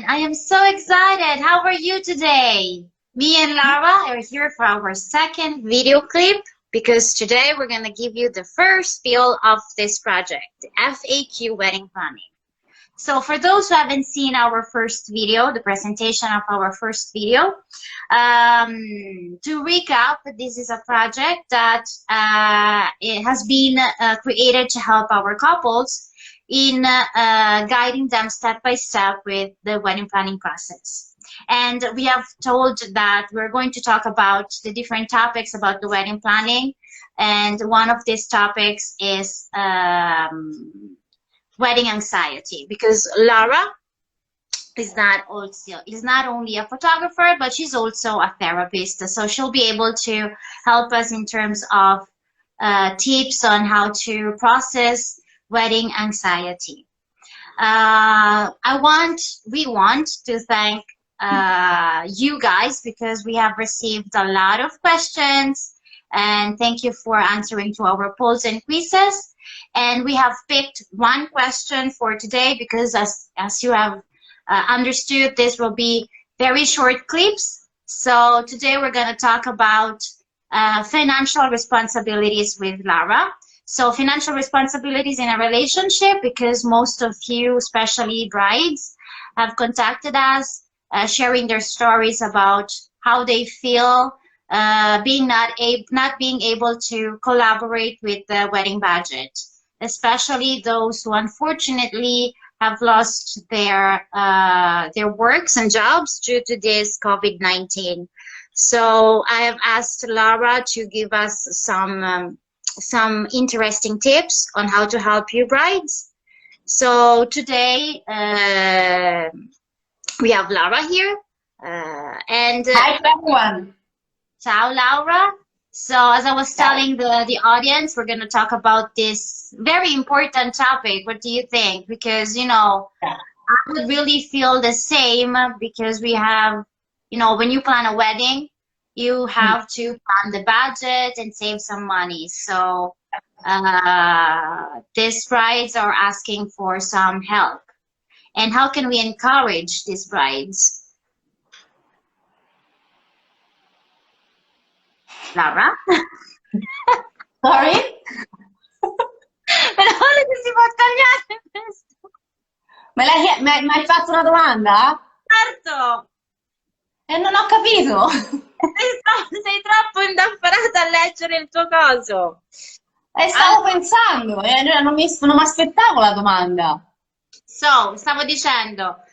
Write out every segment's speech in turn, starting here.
I am so excited. How are you today? Me and Lara are here for our second video clip because today we're going to give you the first feel of this project, the FAQ wedding planning. So for those who haven't seen our first video, the presentation of our first video, to recap, this is a project that it has been created to help our couples in guiding them step by step with the wedding planning process. And we have told that we're going to talk about the different topics about the wedding planning. And one of these topics is wedding anxiety, because Lara is not only a photographer, but she's also a therapist. So she'll be able to help us in terms of tips on how to process wedding anxiety. We want to thank you guys because we have received a lot of questions, and thank you for answering to our polls and quizzes. And we have picked one question for today because as you have understood, this will be very short clips. So today we're going to talk about financial responsibilities with Lara. So financial responsibilities in a relationship, because most of you, especially brides, have contacted us, sharing their stories about how they feel not being able to collaborate with the wedding budget, especially those who unfortunately have lost their works and jobs due to this COVID-19. So I have asked Lara to give us some interesting tips on how to help you brides. So today we have Lara here. And hi everyone. Ciao, Laura. So as I was telling the audience, we're going to talk about this very important topic. What do you think? Because, you know, I would really feel the same because we have, you know, when you plan a wedding, you have to plan the budget and save some money. So these brides are asking for some help. And how can we encourage these brides? Lara? Sorry? Però che si può tagliare questo? Mi hai fatto una domanda? Certo! E non ho capito! Sei troppo indaffarata a leggere il tuo coso! E stavo pensando, non mi aspettavo la domanda. So, stavo dicendo,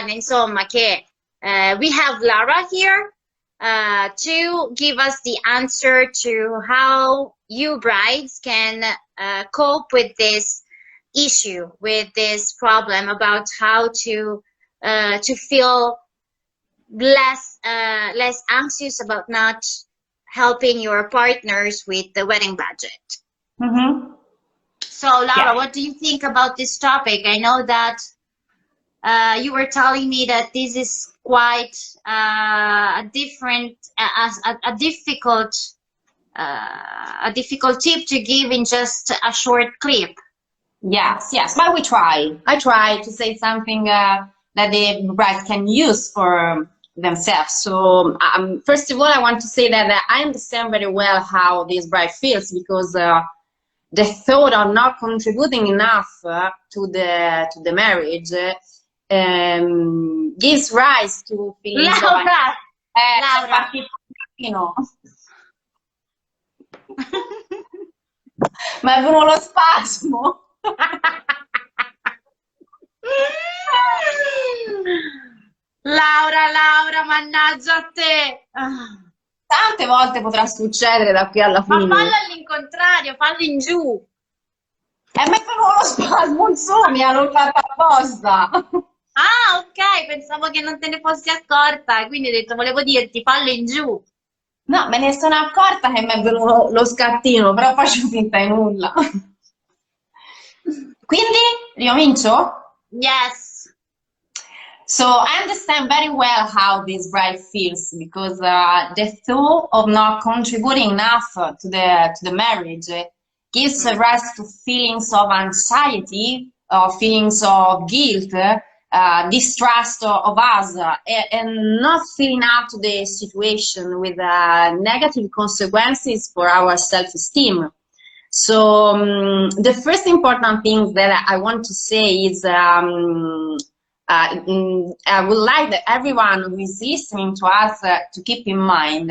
insomma, che we have Lara here to give us the answer to how you brides can cope with this issue, with this problem about how to feel less anxious about not helping your partners with the wedding budget. Mm-hmm. So Lara, what do you think about this topic? I know that you were telling me that this is quite a difficult tip to give in just a short clip. Yes, but we try. I try to say something that the brides can use for themselves. So first of all, I want to say that I understand very well how this bride feels, because the thought of not contributing enough to the marriage gives rise to feelings Laura! Laura. You know. Ma è venuto lo spasmo. Laura, mannaggia a te! Tante volte potrà succedere da qui alla fine. Ma fallo all'incontrario, fallo in giù. Ma è venuto lo spasmo in su, mi hanno fatto apposta. Ah, ok, pensavo che non te ne fossi accorta, quindi ho detto, volevo dirti, fallo in giù. No, me ne sono accorta che mi è venuto lo scattino, però faccio finta di nulla. Quindi, ricomincio? Yes. So I understand very well how this bride feels, because the thought of not contributing enough to the marriage gives rise to feelings of anxiety feelings of guilt, distrust of us, and not feeling up to the situation with negative consequences for our self-esteem. So the first important thing that I want to say is I would like that everyone who is listening to us to keep in mind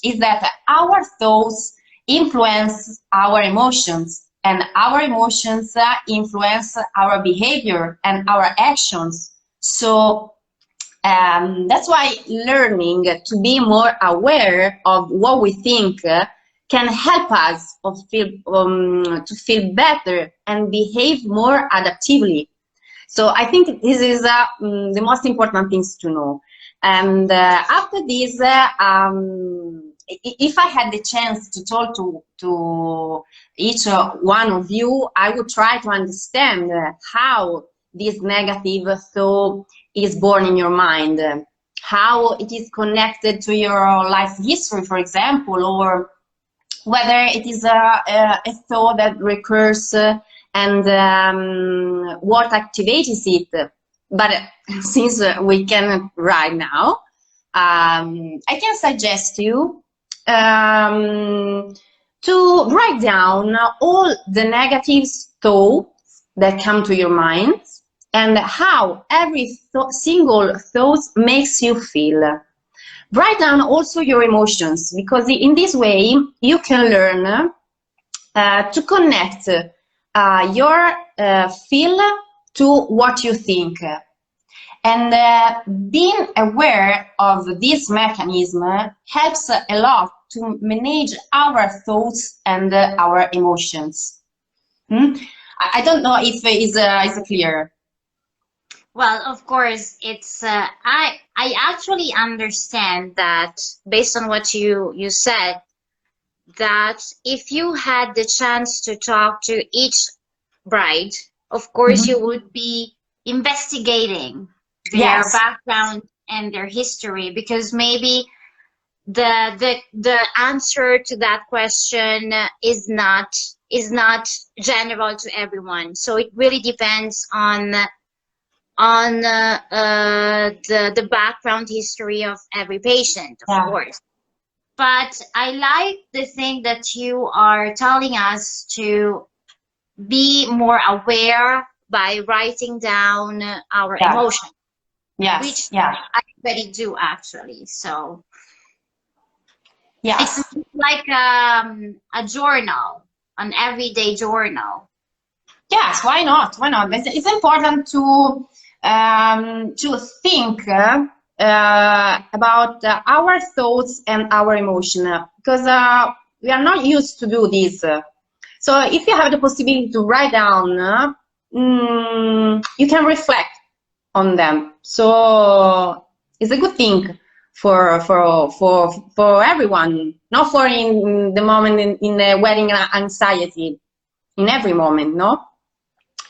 is that our thoughts influence our emotions, and our emotions influence our behavior and our actions. So that's why learning to be more aware of what we think can help us to feel better and behave more adaptively. So I think this is the most important things to know. And after this, if I had the chance to talk to each one of you, I would try to understand how this negative thought is born in your mind, how it is connected to your life history, for example, or whether it is a thought that recurs and what activates it. But since we can right now, I can suggest you to write down all the negative thoughts that come to your mind and how every single thought makes you feel. Write down also your emotions, because in this way you can learn to connect your feel to what you think. And being aware of this mechanism helps a lot to manage our thoughts and our emotions. I don't know if it's clear. Well, of course, it's I actually understand that based on what you said, that if you had the chance to talk to each bride, of course you would be investigating their background and their history, because maybe the answer to that question is not general to everyone. So it really depends on the background history of every patient, of course. But I like the thing that you are telling us to be more aware by writing down our emotions, which I already do actually. So it's like a journal, an everyday journal. Yes, why not? Why not? It's important to think about our thoughts and our emotion, because we are not used to do this. So if you have the possibility to write down, you can reflect on them. So it's a good thing for everyone, not for in the moment in the wedding anxiety, in every moment, no?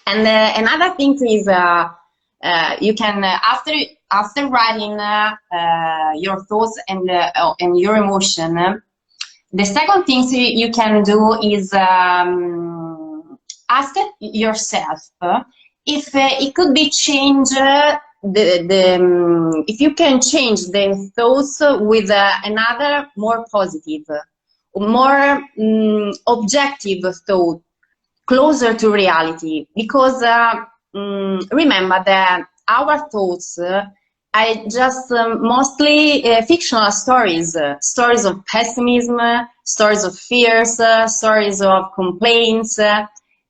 And another thing is you can after writing your thoughts and your emotion, the second thing you can do is ask yourself if it could be changed. If you can change the thoughts with another more positive, more objective thought, closer to reality, because remember that our thoughts are just mostly fictional stories, stories of pessimism, stories of fears, stories of complaints.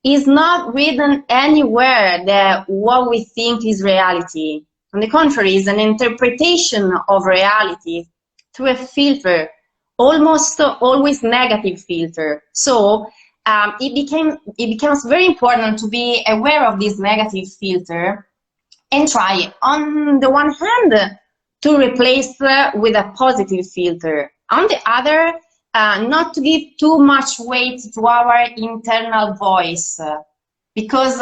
Is not written anywhere that what we think is reality. On the contrary, it's an interpretation of reality through a filter, almost always negative filter. So it becomes very important to be aware of this negative filter and try, on the one hand, to replace with a positive filter. On the other, not to give too much weight to our internal voice, because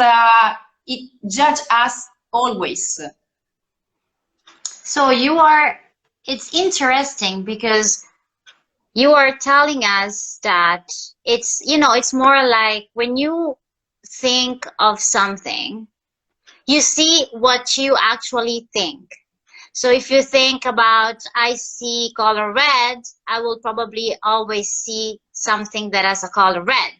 it judges us always. So it's interesting because you are telling us that it's more like when you think of something, You see what you actually think. So if you think about, I see color red, I will probably always see something that has a color red.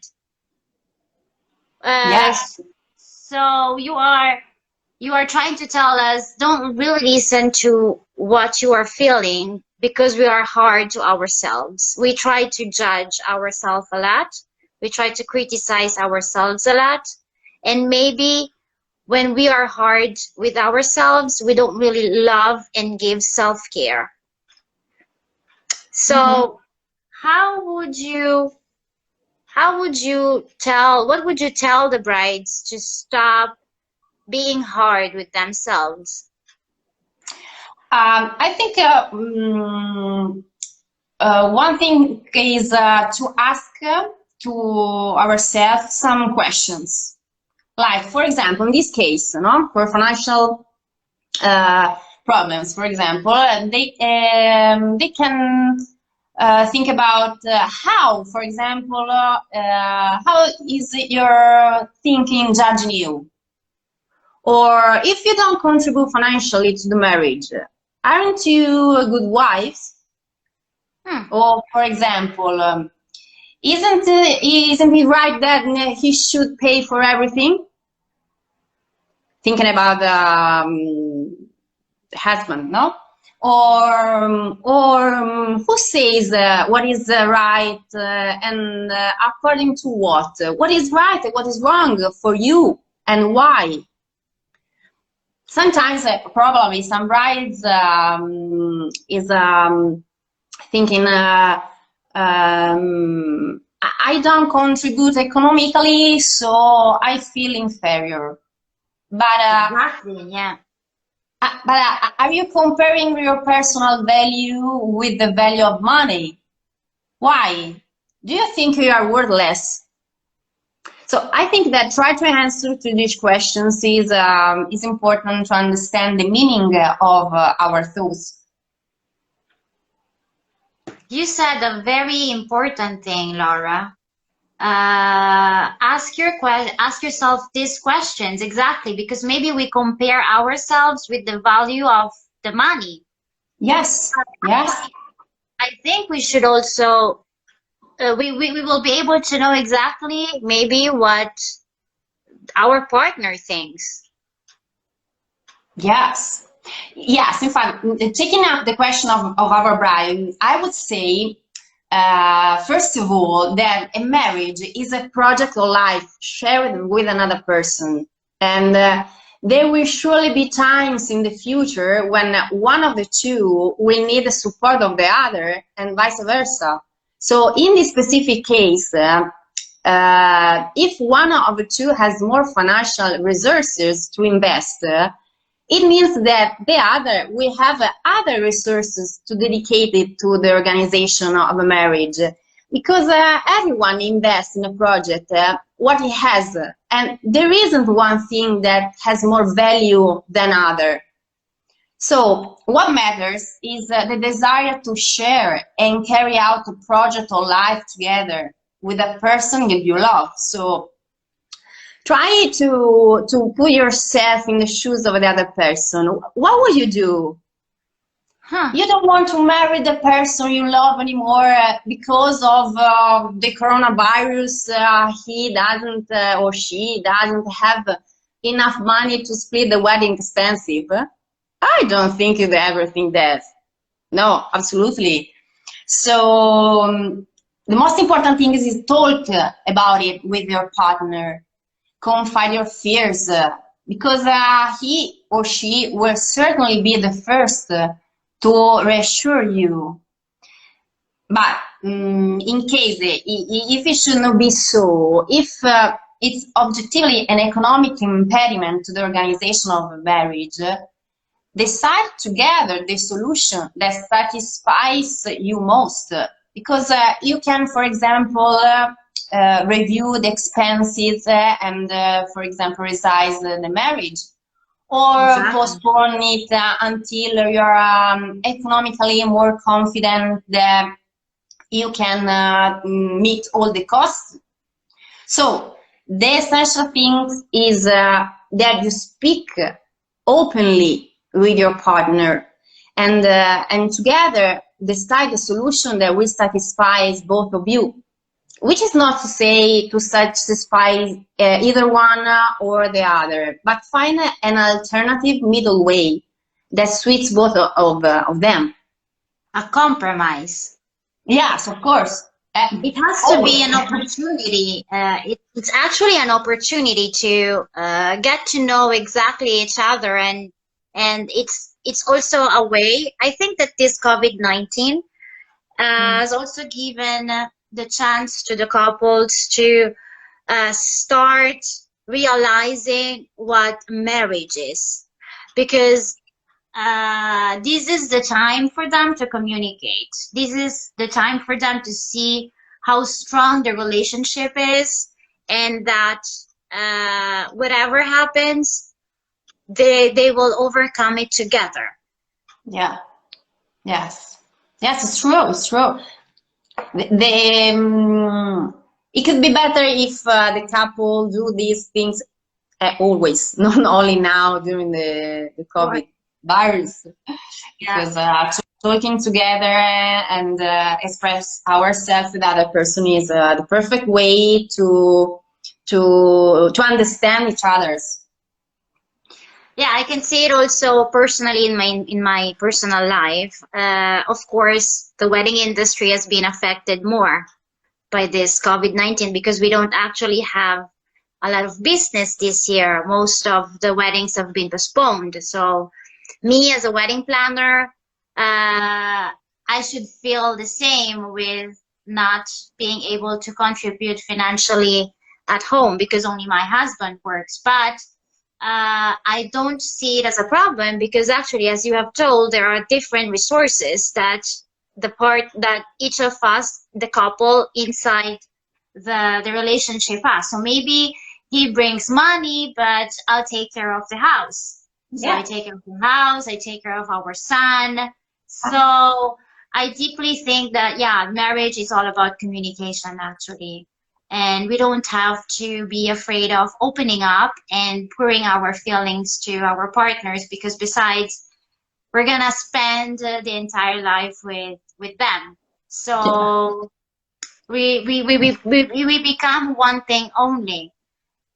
Yes. So you are trying to tell us, don't really listen to what you are feeling because we are hard to ourselves. We try to judge ourselves a lot. We try to criticize ourselves a lot. And maybe when we are hard with ourselves, we don't really love and give self-care. So how would you what would you tell the brides to stop being hard with themselves? I think one thing is to ask to ourselves some questions. Like, for example, in this case, for financial problems, for example, they can think about how, for example, how is your thinking judging you? Or if you don't contribute financially to the marriage, aren't you a good wife? Or, for example, isn't it right that he should pay for everything? Thinking about the husband, no? Or who says what is right and according to what? What is right and what is wrong for you and why? Sometimes probably some brides is thinking I don't contribute economically, so I feel inferior. But Exactly, yeah. are you comparing your personal value with the value of money? Why? Do you think you are worthless? So I think that try to answer to these questions is important to understand the meaning of our thoughts. You said a very important thing, Laura. Ask yourself these questions exactly, because maybe we compare ourselves with the value of the money. Yes, yes. I think we should also we will be able to know exactly maybe what our partner thinks. Yes, yes. In fact, taking up the question of our bride, I would say, first of all, that a marriage is a project of life shared with another person. And there will surely be times in the future when one of the two will need the support of the other and vice versa. So in this specific case, if one of the two has more financial resources to invest, it means that the other will have other resources to dedicate it to the organization of a marriage, because everyone invests in a project what he has, and there isn't one thing that has more value than other. So what matters is the desire to share and carry out a project or life together with a person that you love. So try to put yourself in the shoes of the other person. What would you do? You don't want to marry the person you love anymore because of the coronavirus. He doesn't or she doesn't have enough money to split the wedding expensive. I don't think you'd ever think that. No, absolutely. So the most important thing is talk about it with your partner. Confide your fears, because he or she will certainly be the first to reassure you. But in case if it should not be so, if it's objectively an economic impediment to the organization of a marriage, decide together the solution that satisfies you most. Because you can, for example, review the expenses and, for example, resize the marriage, or postpone it until you're economically more confident that you can meet all the costs. So the essential thing is that you speak openly with your partner, and together decide a solution that will satisfy both of you. Which is not to say to satisfy either one or the other, but find an alternative middle way that suits both of them. A compromise. Yes, of course. It has to be an opportunity. It's actually an opportunity to get to know exactly each other, and it's also a way. I think that this COVID-19 has also given the chance to the couples to start realizing what marriage is, because this is the time for them to communicate. This is the time for them to see how strong the relationship is, and that whatever happens, they will overcome it together. Yeah. Yes. Yes, it's true. It's true. It could be better if the couple do these things always, not only now during the COVID virus. Because talking together and express ourselves to the other person is the perfect way to understand each other's. Yeah, I can see it also personally in my personal life. Of course, the wedding industry has been affected more by this COVID-19 because we don't actually have a lot of business this year. Most of the weddings have been postponed. So me as a wedding planner, I should feel the same with not being able to contribute financially at home because only my husband works. But I don't see it as a problem because actually, as you have told, there are different resources that each of us, the couple inside the relationship has. So maybe he brings money, but I'll take care of the house. So I take care of the house, I take care of our son. So I deeply think that, yeah, marriage is all about communication, actually. And we don't have to be afraid of opening up and pouring our feelings to our partners, because besides, we're gonna spend the entire life with them. So we become one thing only.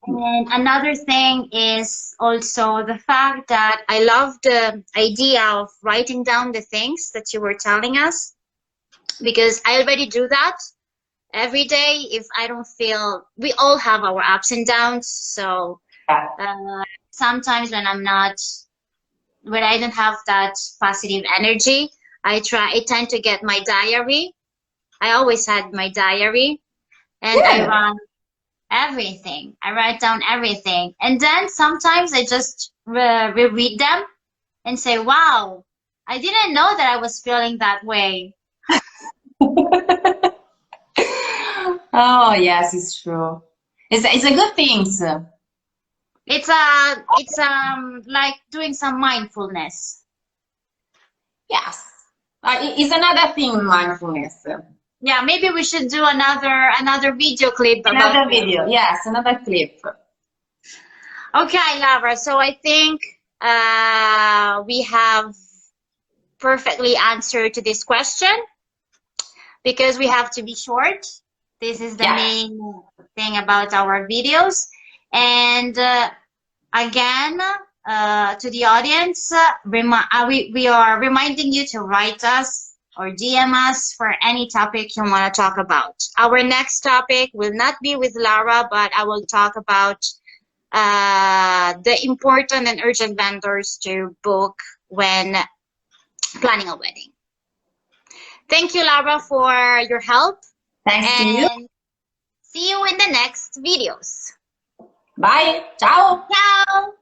And another thing is also the fact that I love the idea of writing down the things that you were telling us, because I already do that every day. If I don't feel, we all have our ups and downs. So sometimes when I don't have that positive energy, I tend to get my diary. I always had my diary, and I run everything. I write down everything. And then sometimes I just reread them and say, wow, I didn't know that I was feeling that way. Oh, yes, it's true. It's a good thing. It's like doing some mindfulness. Yes. It's another thing, mindfulness. Yeah, maybe we should do another video clip. Another video, yes, another clip. Okay, Laura. So I think we have perfectly answered to this question, because we have to be short. This is the main thing about our videos. And again, to the audience, we are reminding you to write us or DM us for any topic you want to talk about. Our next topic will not be with Lara, but I will talk about the important and urgent vendors to book when planning a wedding. Thank you, Lara, for your help. Thanks to you. See you in the next videos. Bye. Ciao. Ciao.